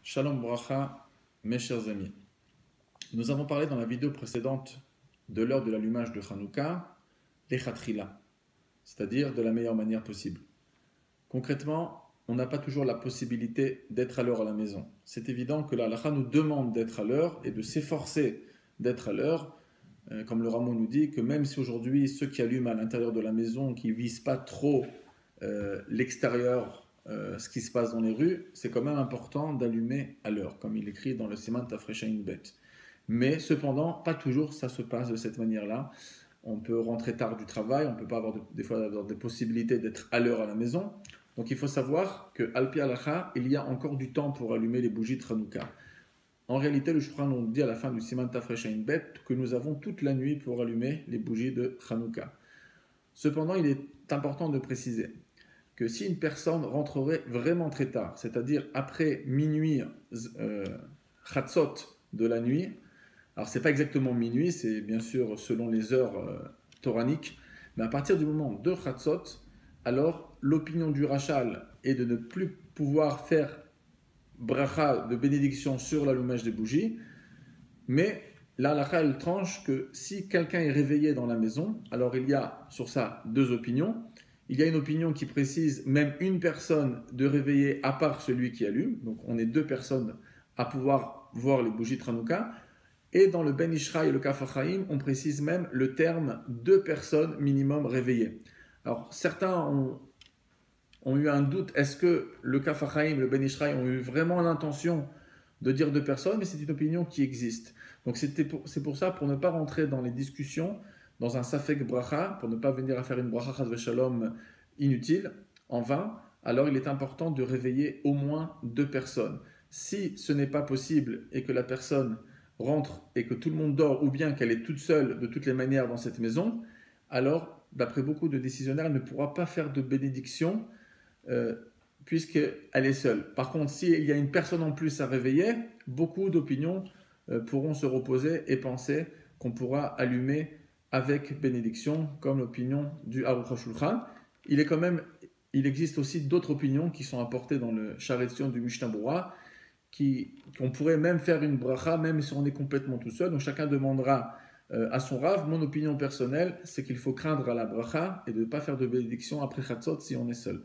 Shalom Bracha, mes chers amis. Nous avons parlé dans la vidéo précédente de l'heure de l'allumage de Hanouka, l'Echatrila, c'est-à-dire de la meilleure manière possible. Concrètement, on n'a pas toujours la possibilité d'être à l'heure à la maison. C'est évident que la halakha nous demande d'être à l'heure et de s'efforcer d'être à l'heure, comme le Ramo nous dit que même si aujourd'hui ceux qui allument à l'intérieur de la maison, qui ne visent pas trop l'extérieur, ce qui se passe dans les rues, c'est quand même important d'allumer à l'heure, comme il écrit dans le Siman Tafreshain Bet. Mais cependant, pas toujours ça se passe de cette manière-là. On peut rentrer tard du travail, on ne peut pas avoir des fois avoir des possibilités d'être à l'heure à la maison. Donc il faut savoir que Alpi Halacha, il y a encore du temps pour allumer les bougies de Hanouka. En réalité, le Shulchan nous dit à la fin du Siman Tafreshain Bet que nous avons toute la nuit pour allumer les bougies de Hanouka. Cependant, il est important de préciser que si une personne rentrerait vraiment très tard, c'est-à-dire après minuit, chatzot de la nuit, alors c'est pas exactement minuit, c'est bien sûr selon les heures toraniques, mais à partir du moment de chatzot, alors l'opinion du Rachal est de ne plus pouvoir faire bracha de bénédiction sur l'allumage des bougies, mais la halakha elle tranche que si quelqu'un est réveillé dans la maison, alors il y a sur ça deux opinions. Il y a une opinion qui précise même une personne de réveiller à part celui qui allume. Donc on est deux personnes à pouvoir voir les bougies de Hanouka. Et dans le Ben Ishraï et le Kaf HaChaim, on précise même le terme deux personnes minimum réveillées. Alors certains ont eu un doute, est-ce que le Kaf HaChaim et le Ben Ishraï ont eu vraiment l'intention de dire deux personnes, mais c'est une opinion qui existe. Donc c'est pour ça, pour ne pas rentrer dans les discussions, dans un safek bracha, pour ne pas venir à faire une bracha chas v'shalom inutile, en vain, alors il est important de réveiller au moins deux personnes. Si ce n'est pas possible et que la personne rentre et que tout le monde dort, ou bien qu'elle est toute seule de toutes les manières dans cette maison, alors, d'après beaucoup de décisionnaires, elle ne pourra pas faire de bénédiction puisqu'elle est seule. Par contre, s'il y a une personne en plus à réveiller, beaucoup d'opinions pourront se reposer et penser qu'on pourra allumer avec bénédiction, comme l'opinion du Aruch HaShulchan. Il existe aussi d'autres opinions qui sont apportées dans le Sharetzion du Mishnah Berurah, qu'on pourrait même faire une bracha, même si on est complètement tout seul. Donc chacun demandera à son Rav. Mon opinion personnelle, c'est qu'il faut craindre à la bracha et de ne pas faire de bénédiction après Chatzot si on est seul.